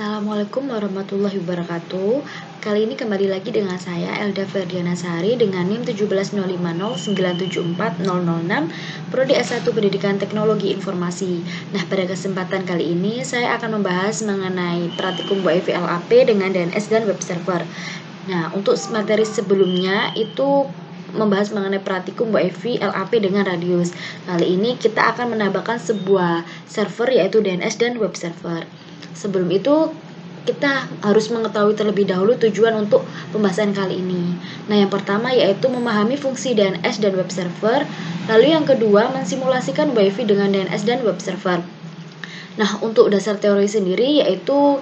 Assalamualaikum warahmatullahi wabarakatuh. Kali ini kembali lagi dengan saya Elda Ferdiana Sari dengan NIM 17009740006 Prodi S1 Pendidikan Teknologi Informasi. Nah, pada kesempatan kali ini saya akan membahas mengenai praktikum WiFi LAP dengan DNS dan web server. Nah, untuk materi sebelumnya itu membahas mengenai praktikum WiFi LAP dengan radius. Kali ini kita akan menambahkan sebuah server yaitu DNS dan web server. Sebelum itu, kita harus mengetahui terlebih dahulu tujuan untuk pembahasan kali ini. Nah, yang pertama yaitu memahami fungsi DNS dan web server. Lalu yang kedua, mensimulasikan WiFi dengan DNS dan web server. Nah, untuk dasar teori sendiri yaitu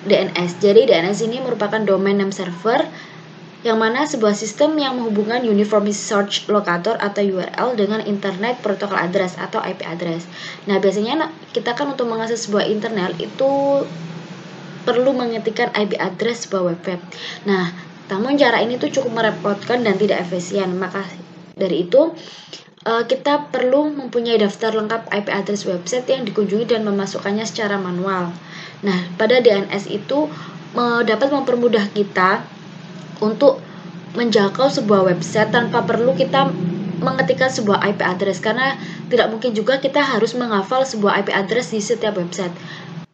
DNS. Jadi, DNS ini merupakan domain name server yang mana sebuah sistem yang menghubungkan Uniform Search Locator atau URL dengan Internet Protocol Address atau IP address. Nah, biasanya kita kan untuk mengakses sebuah internet itu perlu mengetikkan IP address sebuah web. Nah, namun cara ini tuh cukup merepotkan dan tidak efisien. Maka dari itu kita perlu mempunyai daftar lengkap IP address website yang dikunjungi dan memasukkannya secara manual. Nah, pada DNS itu dapat mempermudah kita untuk menjangkau sebuah website tanpa perlu kita mengetikkan sebuah IP address, karena tidak mungkin juga kita harus menghafal sebuah IP address di setiap website.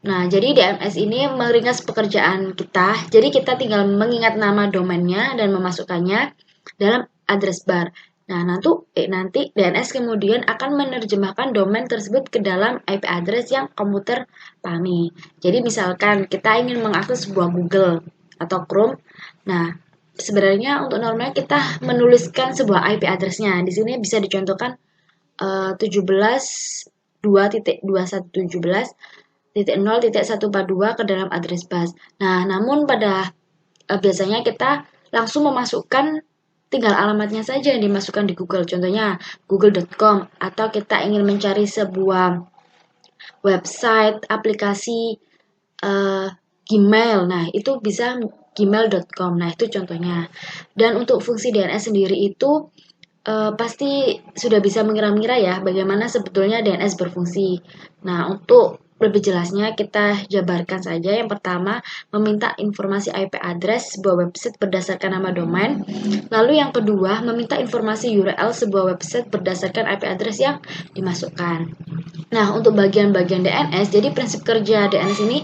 Nah, jadi DNS ini meringkas pekerjaan kita. Jadi kita tinggal mengingat nama domainnya dan memasukkannya dalam address bar. Nah, nanti DNS kemudian akan menerjemahkan domain tersebut ke dalam IP address yang komputer pahami. Jadi misalkan kita ingin mengakses sebuah Google atau Chrome. Nah, sebenarnya untuk normalnya kita menuliskan sebuah IP address-nya. Di sini bisa dicontohkan 17.2.2117.0.142 ke dalam address bus. Nah, namun pada biasanya kita langsung memasukkan tinggal alamatnya saja yang dimasukkan di Google. Contohnya google.com, atau kita ingin mencari sebuah website, aplikasi Gmail. Nah, itu bisa gmail.com. Nah, itu contohnya. Dan untuk fungsi DNS sendiri itu pasti sudah bisa mengira-ngira ya bagaimana sebetulnya DNS berfungsi. Nah, untuk lebih jelasnya kita jabarkan saja. Yang pertama, meminta informasi IP address sebuah website berdasarkan nama domain. Lalu yang kedua, meminta informasi URL sebuah website berdasarkan IP address yang dimasukkan. Nah, untuk bagian-bagian DNS, jadi prinsip kerja DNS ini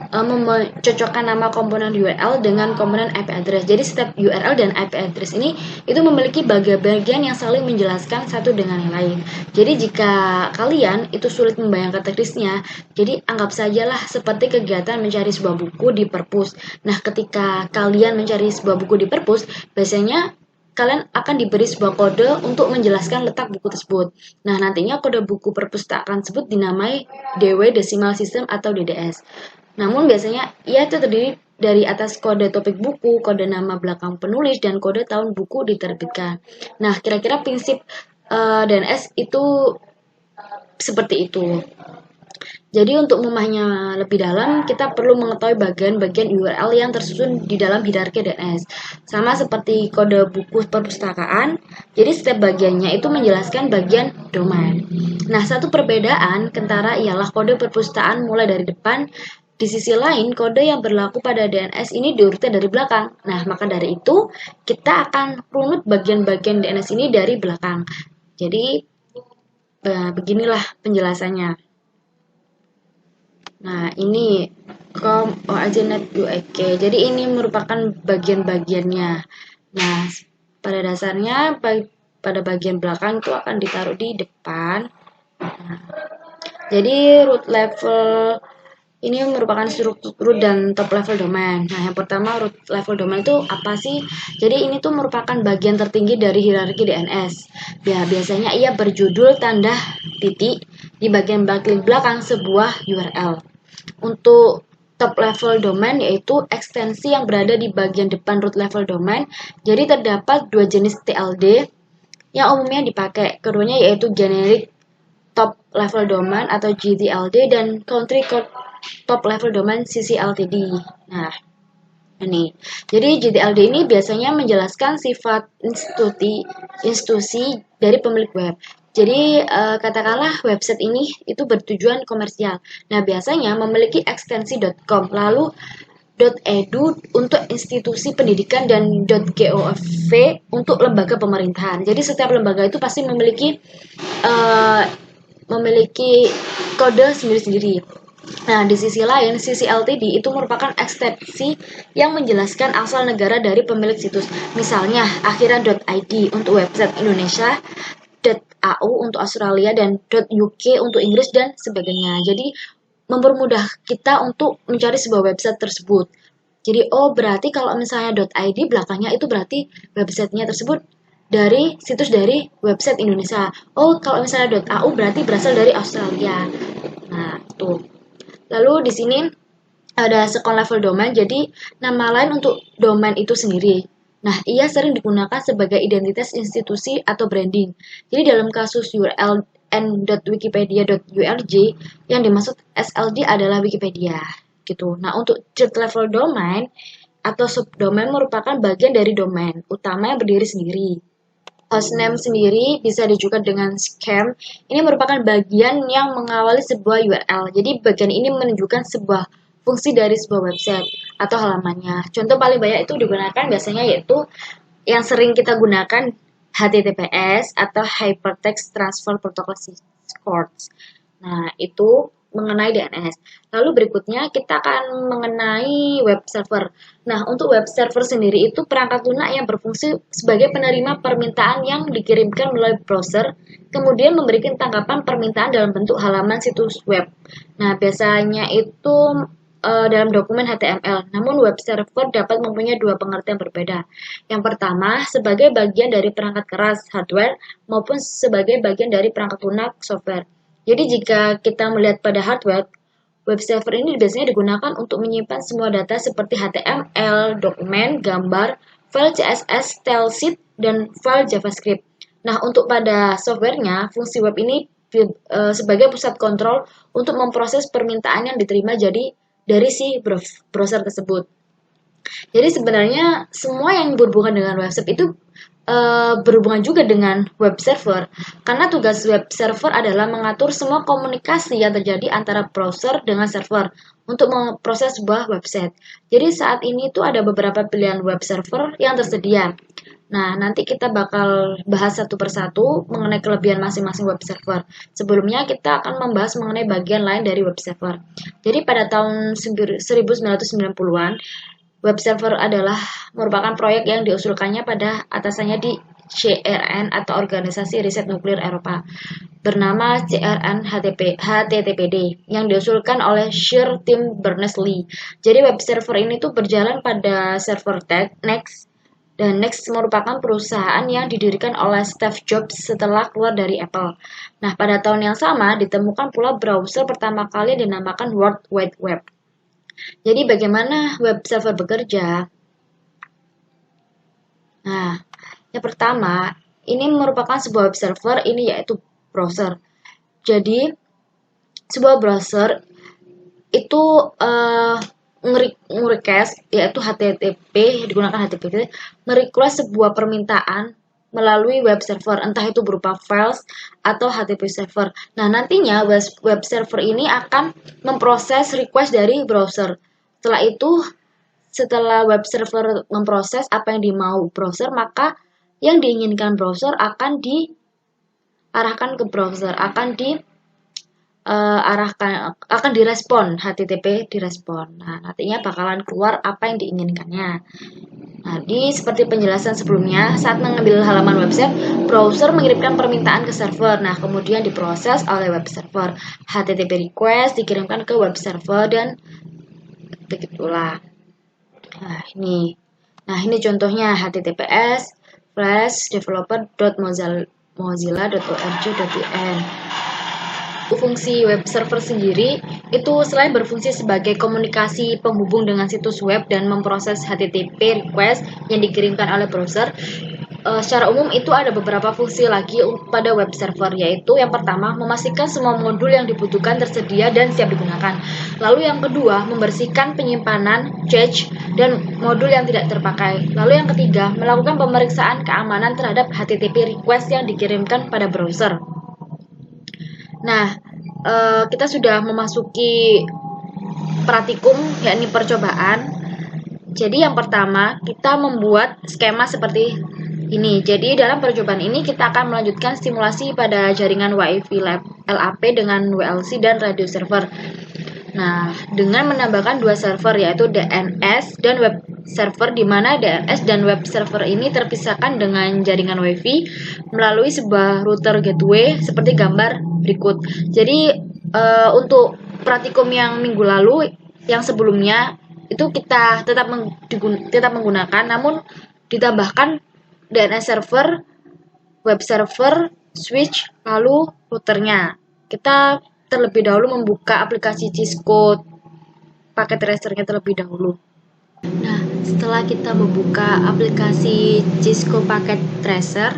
mencocokkan nama komponen URL dengan komponen IP address. Jadi setiap URL dan IP address ini itu memiliki bagian-bagian yang saling menjelaskan satu dengan yang lain. Jadi jika kalian itu sulit membayangkan teknisnya, jadi anggap sajalah seperti kegiatan mencari sebuah buku di perpus. Nah, ketika kalian mencari sebuah buku di perpus, biasanya kalian akan diberi sebuah kode untuk menjelaskan letak buku tersebut. Nah, nantinya kode buku perpustakaan tersebut dinamai DW Decimal System atau DDS. Namun biasanya ia itu terdiri dari atas kode topik buku, kode nama belakang penulis, dan kode tahun buku diterbitkan. Nah, kira-kira prinsip DNS itu seperti itu. Jadi untuk memahaminya lebih dalam, kita perlu mengetahui bagian-bagian URL yang tersusun di dalam hierarki DNS. Sama seperti kode buku perpustakaan, jadi setiap bagiannya itu menjelaskan bagian domain. Nah, satu perbedaan kentara ialah kode perpustakaan mulai dari depan. Di sisi lain, kode yang berlaku pada DNS ini diurutkan dari belakang. Nah, maka dari itu, kita akan runut bagian-bagian DNS ini dari belakang. Jadi, beginilah penjelasannya. Nah, ini COM/OAJNet UEK. Jadi, ini merupakan bagian-bagiannya. Nah, pada dasarnya, pada bagian belakang itu akan ditaruh di depan. Nah, jadi, root level ini merupakan struktur root dan top level domain. Nah, yang pertama root level domain itu apa sih? Jadi ini tuh merupakan bagian tertinggi dari hierarki DNS. Ya, biasanya ia berjudul tanda titik di bagian belakang sebuah URL. Untuk top level domain yaitu ekstensi yang berada di bagian depan root level domain. Jadi terdapat dua jenis TLD yang umumnya dipakai. Keduanya yaitu generic top level domain atau GTLD dan country code top level domain CCLTD. Nah, ini. Jadi GTLD ini biasanya menjelaskan sifat institusi dari pemilik web. Jadi katakanlah website ini itu bertujuan komersial. Nah, biasanya memiliki ekstensi .com, lalu .edu untuk institusi pendidikan dan .gov untuk lembaga pemerintahan. Jadi setiap lembaga itu pasti uh, memiliki kode sendiri-sendiri. Nah, di sisi lain, sisi LTD itu merupakan ekstensi yang menjelaskan asal negara dari pemilik situs. Misalnya, akhiran .id untuk website Indonesia, .au untuk Australia, dan .uk untuk Inggris, dan sebagainya. Jadi, mempermudah kita untuk mencari sebuah website tersebut. Jadi, oh berarti kalau misalnya .id belakangnya itu berarti websitenya tersebut dari situs dari website Indonesia. Oh, kalau misalnya .au berarti berasal dari Australia. Nah, tuh. Lalu di sini ada second level domain, jadi nama lain untuk domain itu sendiri. Nah, ia sering digunakan sebagai identitas institusi atau branding. Jadi dalam kasus URL n.wikipedia.org yang dimaksud SLD adalah Wikipedia gitu. Nah, untuk third level domain atau subdomain merupakan bagian dari domain utama yang berdiri sendiri. Hostname sendiri bisa dijukat dengan scam. Ini merupakan bagian yang mengawali sebuah URL. Jadi bagian ini menunjukkan sebuah fungsi dari sebuah website atau halamannya. Contoh paling banyak itu digunakan biasanya yaitu yang sering kita gunakan HTTPS atau Hypertext Transfer Protocol Codes. Nah, itu mengenai DNS. Lalu berikutnya kita akan mengenai web server. Nah, untuk web server sendiri itu perangkat lunak yang berfungsi sebagai penerima permintaan yang dikirimkan melalui browser, kemudian memberikan tanggapan permintaan dalam bentuk halaman situs web. Nah, biasanya itu dalam dokumen HTML, namun web server dapat mempunyai dua pengertian berbeda. Yang pertama, sebagai bagian dari perangkat keras hardware maupun sebagai bagian dari perangkat lunak software. Jadi jika kita melihat pada hardware, web server ini biasanya digunakan untuk menyimpan semua data seperti HTML, dokumen, gambar, file CSS, stylesheet, dan file JavaScript. Nah, untuk pada softwarenya, fungsi web ini sebagai pusat kontrol untuk memproses permintaan yang diterima dari si browser tersebut. Jadi sebenarnya semua yang berhubungan dengan website itu berhubungan juga dengan web server, karena tugas web server adalah mengatur semua komunikasi yang terjadi antara browser dengan server untuk memproses sebuah website. Jadi saat ini tuh ada beberapa pilihan web server yang tersedia. Nah, nanti kita bakal bahas satu persatu mengenai kelebihan masing-masing web server. Sebelumnya kita akan membahas mengenai bagian lain dari web server. Jadi pada tahun 1990-an, web server merupakan proyek yang diusulkannya pada atasannya di CERN atau Organisasi Riset Nuklir Eropa bernama CERN HTTPD yang diusulkan oleh Sir Tim Berners-Lee. Jadi web server ini tuh berjalan pada server Next, dan Next merupakan perusahaan yang didirikan oleh Steve Jobs setelah keluar dari Apple. Nah, pada tahun yang sama ditemukan pula browser pertama kali yang dinamakan World Wide Web. Jadi bagaimana web server bekerja? Nah, yang pertama, ini merupakan sebuah web server, ini yaitu browser. Jadi, sebuah browser itu nge-request, yaitu HTTP, digunakan HTTP, merequest sebuah permintaan melalui web server, entah itu berupa files atau HTTP server. Nah, nantinya web server ini akan memproses request dari browser. Setelah web server memproses apa yang dimau browser, maka yang diinginkan browser akan diarahkan ke browser, akan direspon, HTTP direspon. Nah, nantinya bakalan keluar apa yang diinginkannya. Nah, seperti penjelasan sebelumnya, saat mengambil halaman website, browser mengirimkan permintaan ke server. Nah, kemudian diproses oleh web server. HTTP request dikirimkan ke web server dan begitulah. Nah, ini contohnya https developer.mozilla.org.in. Fungsi web server sendiri itu selain berfungsi sebagai komunikasi penghubung dengan situs web dan memproses HTTP request yang dikirimkan oleh browser, secara umum itu ada beberapa fungsi lagi pada web server, yaitu yang pertama memastikan semua modul yang dibutuhkan tersedia dan siap digunakan. Lalu yang kedua membersihkan penyimpanan, cache, dan modul yang tidak terpakai. Lalu yang ketiga melakukan pemeriksaan keamanan terhadap HTTP request yang dikirimkan pada browser. Nah, kita sudah memasuki praktikum, yakni percobaan. Jadi yang pertama, kita membuat skema seperti ini. Jadi dalam percobaan ini kita akan melanjutkan stimulasi pada jaringan Wi-Fi LAP dengan WLC dan radio server. Nah, dengan menambahkan dua server yaitu DNS dan web server, di mana DNS dan web server ini terpisahkan dengan jaringan Wi-Fi melalui sebuah router gateway seperti gambar berikut. Jadi untuk praktikum yang minggu lalu, yang sebelumnya itu kita tetap menggunakan, namun ditambahkan DNS server, web server, switch, lalu routernya. Kita terlebih dahulu membuka aplikasi Cisco paket tracernya terlebih dahulu. Nah, setelah kita membuka aplikasi Cisco paket tracer,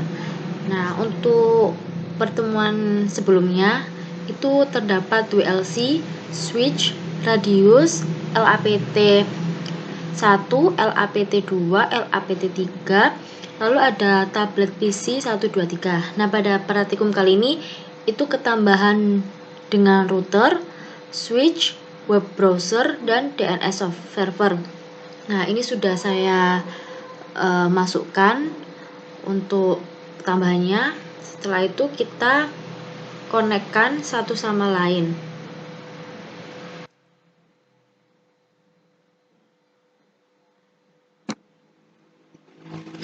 nah untuk pertemuan sebelumnya itu terdapat WLC, switch, radius, LAPT 1, LAPT 2, LAPT 3, lalu ada tablet PC 123. Nah, pada praktikum kali ini itu ketambahan dengan router, switch, web browser, dan DNS server. Nah, ini sudah saya masukkan untuk tambahannya. Setelah itu kita konekkan satu sama lain.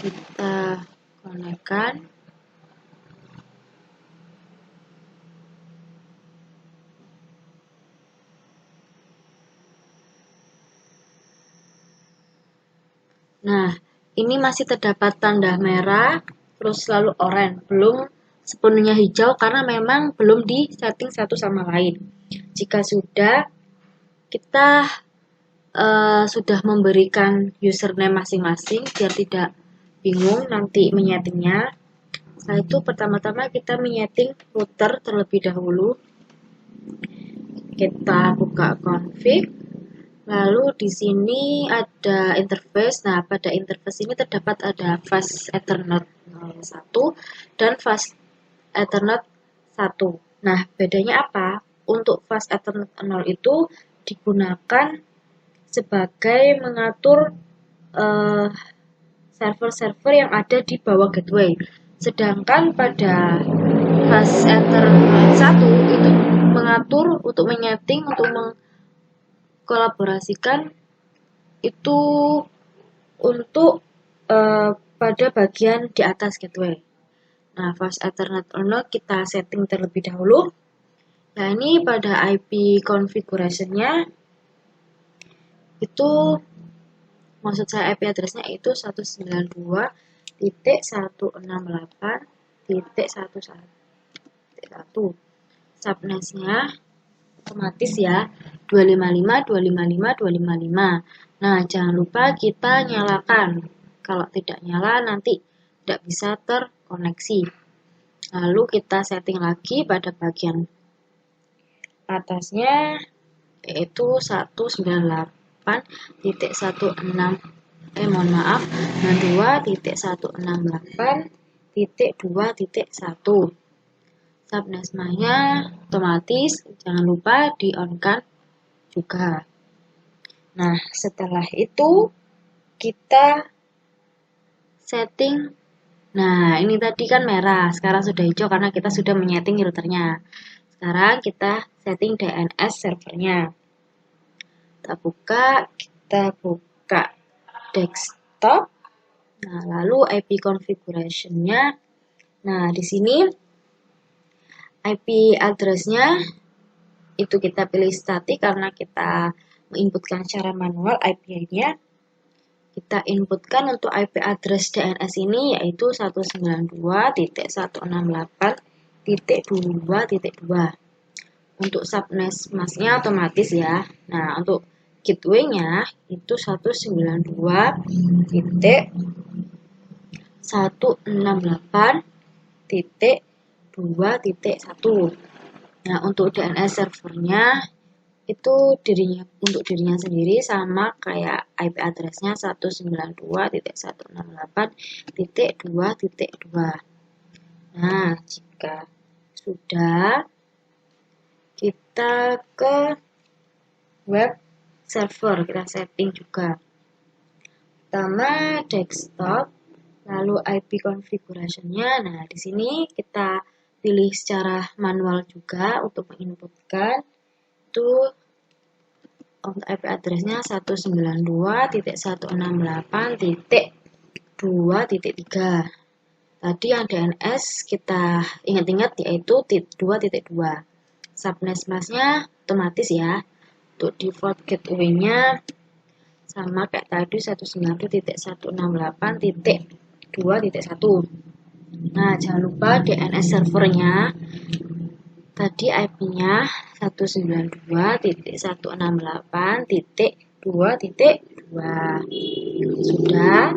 Kita konekkan. Nah, ini masih terdapat tanda merah, terus lalu oranye, belum sepenuhnya hijau karena memang belum di setting satu sama lain. Jika sudah, kita sudah memberikan username masing-masing biar tidak bingung nanti menyetingnya. Setelah itu pertama-tama kita menyeting router terlebih dahulu. Kita buka config. Lalu di sini ada interface. Nah, pada interface ini terdapat ada fast Ethernet 1 dan fast Ethernet 1. Nah, bedanya apa? Untuk fast Ethernet 0 itu digunakan sebagai mengatur server-server yang ada di bawah gateway. Sedangkan pada fast Ethernet 1 itu mengatur untuk menyeting, untuk mengkolaborasikan itu untuk pada bagian di atas gateway. Nah, fast Ethernet 0 kita setting terlebih dahulu. Nah, ini pada IP configuration-nya itu, maksud saya IP address-nya itu 192.168.11.1. Subnet-nya otomatis ya 255.255.255. Nah, jangan lupa kita nyalakan. Kalau tidak nyala nanti tidak bisa terkoneksi. Lalu kita setting lagi pada bagian atasnya yaitu 192.168.2.1. Subnet-nya otomatis, jangan lupa di-on-kan juga. Nah, setelah itu kita setting. Nah, ini tadi kan merah, sekarang sudah hijau karena kita sudah menyeting routernya. Sekarang kita setting DNS servernya. Kita buka desktop. Nah, lalu IP configuration-nya. Nah, di sini IP address-nya itu kita pilih static karena kita menginputkan secara manual IP-nya. Kita inputkan untuk IP address DNS ini yaitu 192.168.2.2. Untuk subnet-nya otomatis ya. Nah, untuk gateway-nya itu 192.168.2.1. Nah, untuk DNS servernya itu untuk dirinya sendiri sama kayak IP address-nya 192.168.2.2. Nah, jika sudah, kita ke web server, kita setting juga. Pertama desktop, lalu IP configuration-nya. Nah, di sini kita pilih secara manual juga untuk menginputkan itu untuk IP address-nya 192.168.2.3. Tadi yang DNS kita ingat-ingat yaitu 2.2. Subnet mask-nya otomatis ya. Untuk default gateway-nya sama kayak tadi 192.168.2.1. Nah, jangan lupa DNS servernya tadi IP-nya 192.168.2.2. Sudah.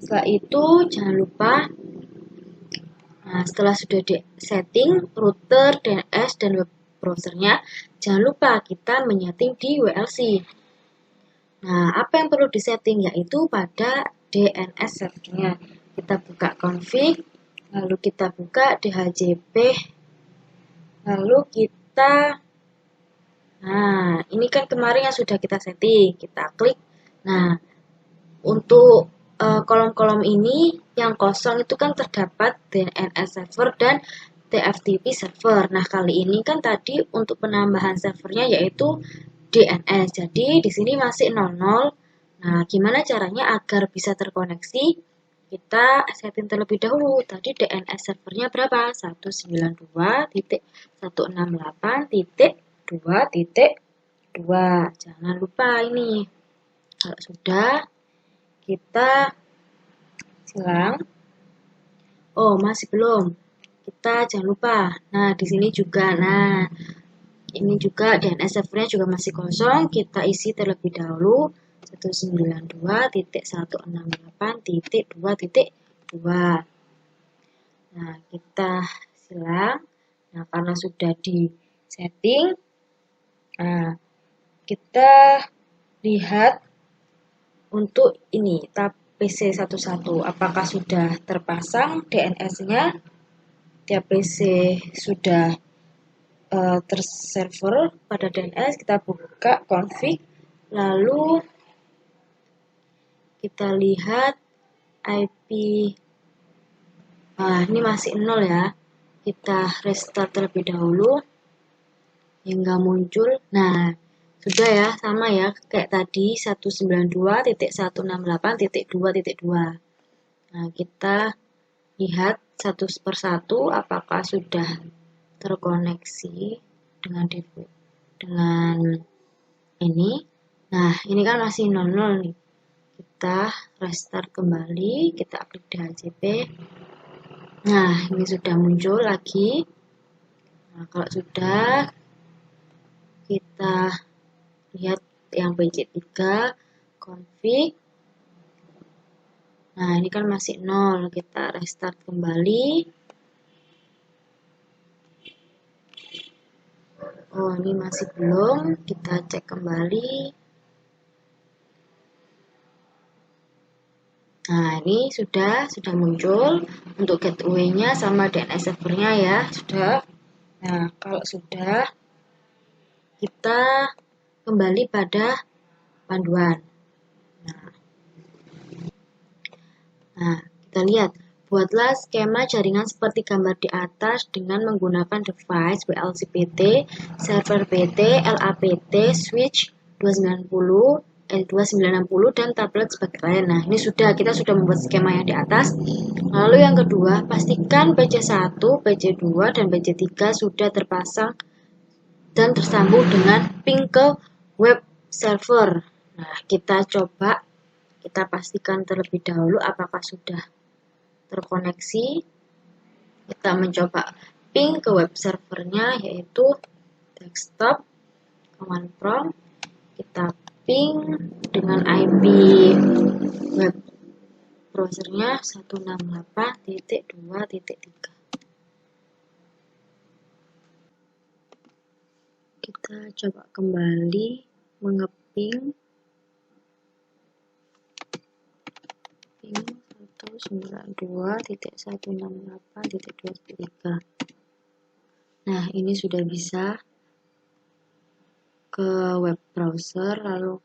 Setelah itu jangan lupa, nah setelah sudah di setting router, DNS, dan web browsernya, jangan lupa kita menyeting di WLC. Nah, apa yang perlu disetting yaitu pada DNS servernya. Kita buka config, lalu kita buka DHCP, lalu kita, nah ini kan kemarin yang sudah kita setting, kita klik. Nah, untuk kolom-kolom ini yang kosong itu kan terdapat DNS server dan TFTP server. Nah, kali ini kan tadi untuk penambahan servernya yaitu DNS. Jadi di sini masih 00. Nah, gimana caranya agar bisa terkoneksi? Kita setting terlebih dahulu. Tadi DNS servernya berapa? 192.168.2.2. Jangan lupa ini. Kalau sudah, kita silang. Oh, masih belum. Kita jangan lupa. Nah, di sini juga. Nah, ini juga DNS servernya juga masih kosong. Kita isi terlebih dahulu 192.168.2.2. Nah, kita silang. Nah, karena sudah di setting, nah, kita lihat untuk ini tab PC11 apakah sudah terpasang DNS-nya. Tiap PC sudah terserver pada DNS, kita buka config, lalu kita lihat IP. Nah, ini masih 0 ya. Kita restart terlebih dahulu hingga muncul. Nah, sudah ya, sama ya kayak tadi 192.168.2.2. Nah, kita lihat satu persatu apakah sudah terkoneksi dengan ini. Nah, ini kan masih 00 nih. Kita restart kembali, kita klik DHCP. Nah, ini sudah muncul lagi. Nah, kalau sudah, kita lihat yang PC3 config. Nah, ini kan masih 0. Kita restart kembali. Oh, ini masih belum. Kita cek kembali. Nah, ini sudah muncul untuk gateway-nya sama DNS server-nya ya, sudah. Nah, kalau sudah, kita kembali pada panduan. Nah, kita lihat. Buatlah skema jaringan seperti gambar di atas dengan menggunakan device WLCPT, server PT, LAPT, switch 290, 2960 dan tablet sebagai lain. Nah, ini kita sudah membuat skema yang di atas. Lalu yang kedua, pastikan PC1, PC2 dan PC3 sudah terpasang dan tersambung dengan ping ke web server. Nah, kita coba, kita pastikan terlebih dahulu apakah sudah terkoneksi. Kita mencoba ping ke web servernya yaitu desktop, command prompt, kita ping dengan IP web browsernya 168.2.3. Kita coba kembali mengeping ping 192.168.2.3. Nah, ini sudah bisa. ke web browser, lalu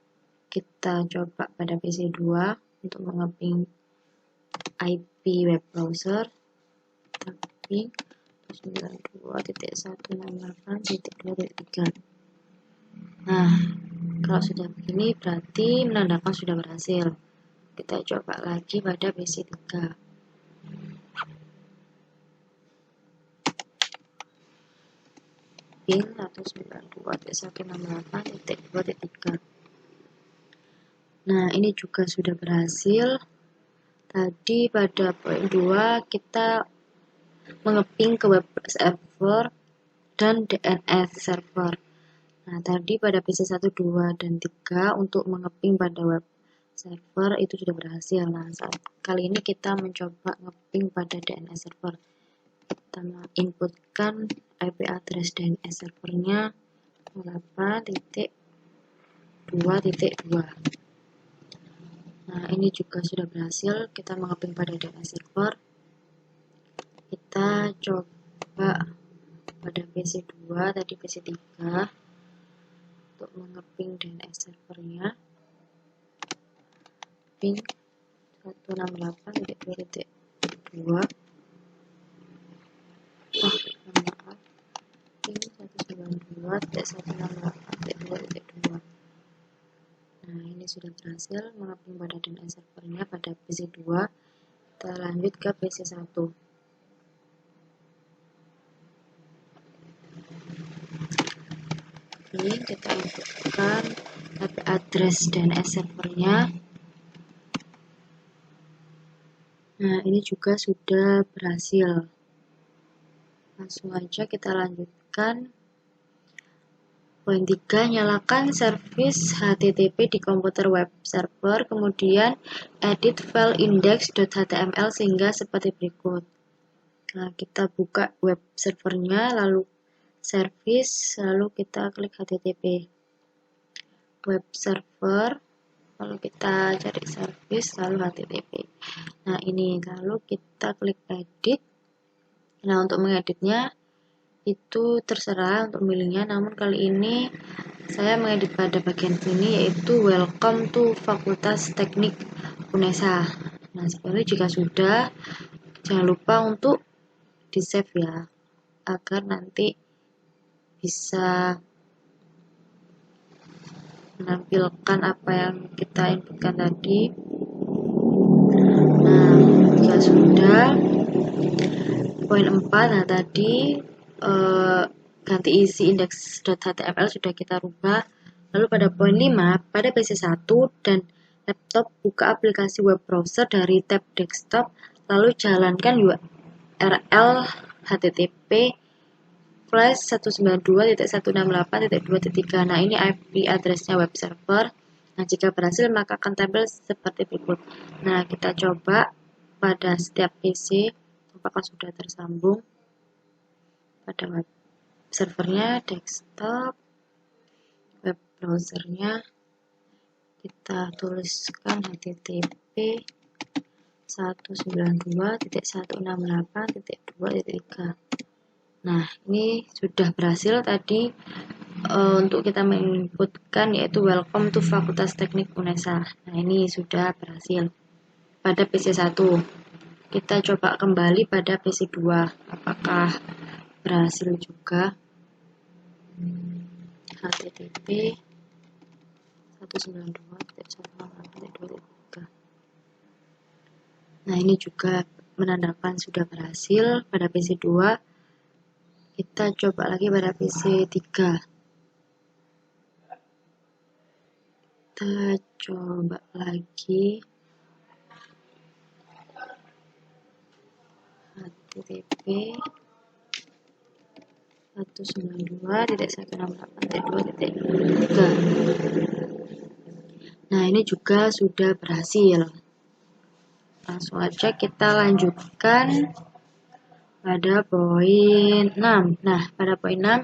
kita coba pada PC 2 untuk mengeping IP web browser. Kita keping 92.168.2.3. Nah, kalau sudah begini berarti menandakan sudah berhasil. Kita coba lagi pada PC 3. Ping 192.168.2.3. Nah, ini juga sudah berhasil. Tadi pada poin 2 kita mengeping ke web server dan DNS server. Nah, tadi pada PC 1, 2, dan 3 untuk mengeping pada web server itu sudah berhasil. Nah, kali ini kita mencoba ngeping pada DNS server. Kita inputkan IP address DNS servernya 8.2.2. Nah, ini juga sudah berhasil. Kita mengeping pada DNS server. Kita coba pada PC 2, tadi PC 3 untuk mengeping DNS servernya. Ping 168.2.2. Maaf. Ping 192.168.2.2. Nah, ini sudah berhasil mengeping pada DNS servernya pada PC 2. Kita lanjut ke PC 1. Ini kita inputkan IP address DNS servernya. Nah, ini juga sudah berhasil. Langsung aja kita lanjutkan. Poin 3, nyalakan servis HTTP di komputer web server, kemudian edit file index.html sehingga seperti berikut. Nah, kita buka web servernya, lalu servis, lalu kita klik HTTP. Web server, lalu kita cari servis, lalu HTTP. Nah, ini, lalu kita klik edit. Nah, untuk mengeditnya, itu terserah untuk milihnya, namun kali ini saya mengedit pada bagian ini, yaitu Welcome to Fakultas Teknik UNESA. Nah, sebenarnya jika sudah, jangan lupa untuk di save ya, agar nanti bisa menampilkan apa yang kita inputkan tadi. Nah, jika sudah, poin 4, nah tadi ganti isi index.html sudah kita rubah. Lalu pada poin 5, pada PC 1 dan laptop buka aplikasi web browser dari tab desktop, lalu jalankan URL http flash 192.168.2.3. Nah, ini IP address-nya web server. Nah, jika berhasil maka akan tampil seperti berikut. Nah, kita coba pada setiap PC apakah sudah tersambung pada web servernya, desktop, web browsernya. Kita tuliskan http 192.168.2.3. Nah, ini sudah berhasil tadi untuk kita menginputkan, yaitu Welcome to Fakultas Teknik UNESA. Nah, ini sudah berhasil pada PC 1. Kita coba kembali pada PC 2, apakah berhasil juga. HTTP 192.168.2.3. Nah, ini juga menandakan sudah berhasil pada PC 2. Kita coba lagi pada PC 3. Kita coba lagi HTTP 192.168.2.3. Nah, ini juga sudah berhasil. Langsung aja kita lanjutkan pada poin 6. Nah, pada poin 6,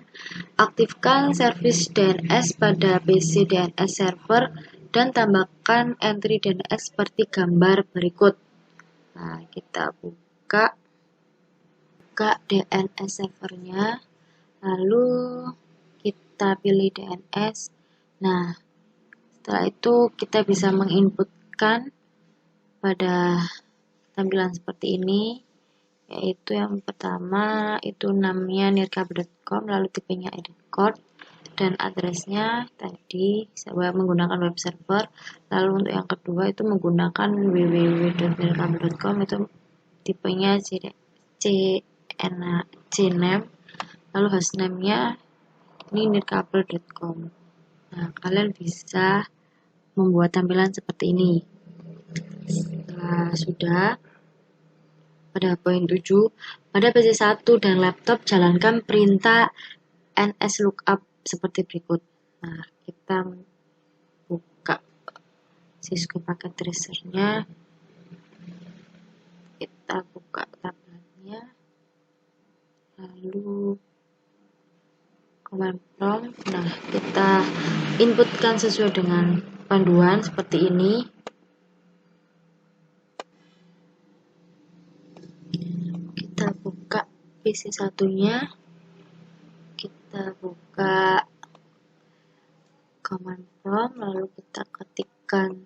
aktifkan servis DNS pada PC DNS server dan tambahkan entry DNS seperti gambar berikut. Nah, kita buka DNS servernya, lalu kita pilih DNS Nah, setelah itu kita bisa menginputkan pada tampilan seperti ini, yaitu yang pertama itu namanya nirkab.com, lalu tipenya edit code, dan addressnya tadi saya menggunakan web server. Lalu untuk yang kedua itu menggunakan www.nirkab.com, itu tipenya cname, lalu hostname-nya ini nirkabel.com. Nah, kalian bisa membuat tampilan seperti ini. Setelah sudah, pada poin 7, pada PC 1 dan laptop jalankan perintah nslookup seperti berikut. Nah, kita buka Cisco Packet Tracer-nya, kita buka tabletnya, lalu command prompt. Nah, kita inputkan sesuai dengan panduan seperti ini. Kita buka PC satunya, kita buka command prompt, lalu kita ketikkan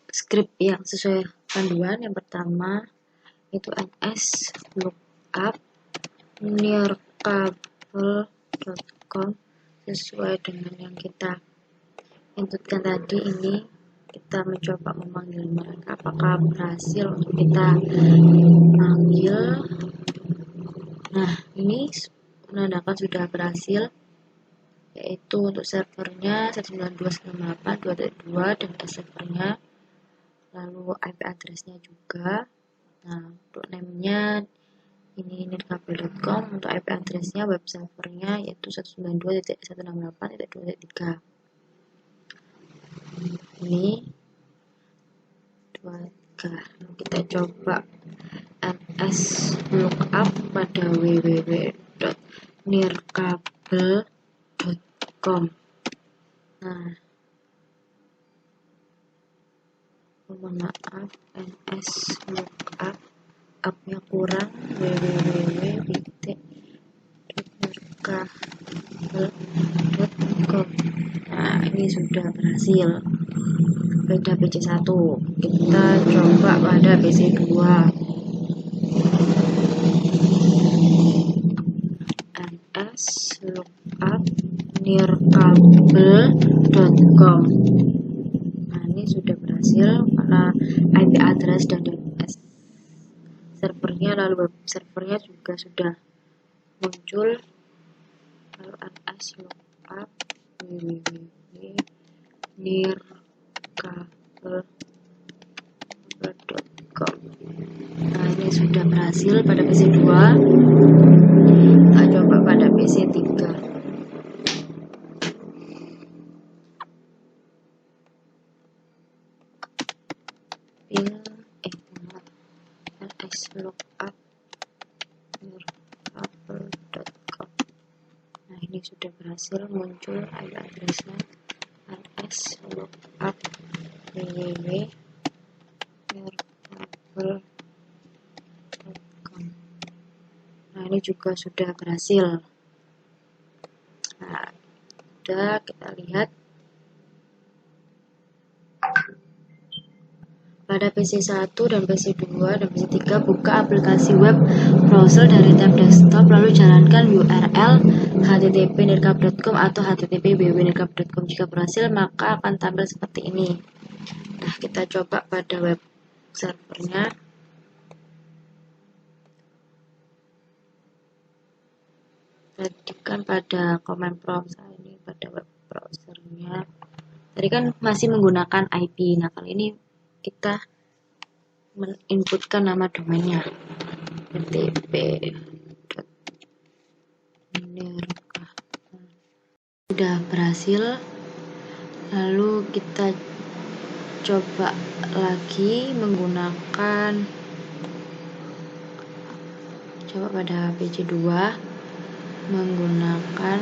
script yang sesuai panduan. Yang pertama itu nslookup nirkabel.com sesuai dengan yang kita inputkan tadi. Ini kita mencoba memanggil mereka, apakah berhasil untuk kita panggil. Nah, ini menandakan sudah berhasil, yaitu untuk servernya 192.168.2.2 dan servernya, lalu IP addressnya juga. Nah, untuk name-nya ini nirkabel.com, untuk IP addressnya web servernya yaitu 192.168.2.3. Ini 2.3. Kita coba nslookup pada www.nirkabel.com. Nah, mohon maaf, nslookup up-nya kurang, www.nirkabel.com. Nah, ini sudah berhasil pada PC 1. Kita coba pada PC 2. nslookup nirkabel.com. Nah, ini sudah berhasil karena IP address dan DNS servernya lalu web servernya juga sudah muncul. Lalu nslookup www.nirkabel.com. Nah, ini sudah berhasil pada PC 2. Kita coba pada PC 3. nslookup nirkabel.com. Nah, ini sudah berhasil muncul IP addressnya nslookup www.nirkabel.com. Nah, ini juga sudah berhasil. Nah, sudah, kita lihat pada PC 1 dan PC 2 dan PC 3, buka aplikasi web browser dari tab desktop, lalu jalankan URL http://nirkab.com atau http://www.nirkab.com. Jika berhasil, maka akan tampil seperti ini. Nah, kita coba pada web servernya. Tadi kan pada command prompt, ini pada web browsernya. Tadi kan masih menggunakan IP. Nah, kali ini kita menginputkan nama domainnya http://nirkab. Sudah berhasil. Lalu kita coba lagi menggunakan pada PC 2 menggunakan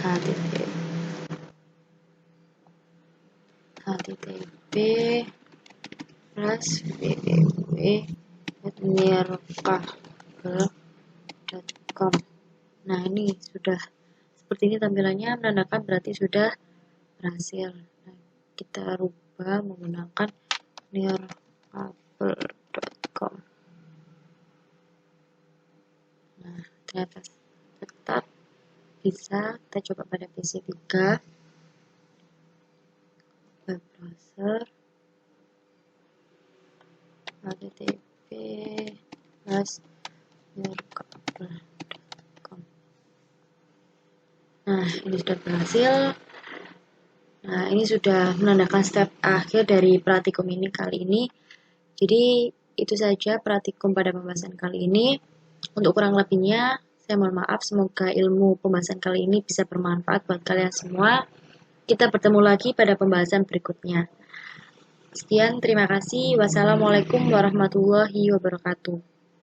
http://www.nirkabel.com. Nah, ini sudah seperti ini tampilannya, menandakan berarti sudah berhasil. Nah, kita rubah menggunakan nearapple.com. Nah, ternyata tetap bisa. Kita coba pada PC 3, web browser, http://nearapple.com. Nah, ini sudah berhasil. Nah, ini sudah menandakan step akhir dari praktikum ini kali ini. Jadi, itu saja praktikum pada pembahasan kali ini. Untuk kurang lebihnya, saya mohon maaf. Semoga ilmu pembahasan kali ini bisa bermanfaat buat kalian semua. Kita bertemu lagi pada pembahasan berikutnya. Sekian, terima kasih. Wassalamualaikum warahmatullahi wabarakatuh.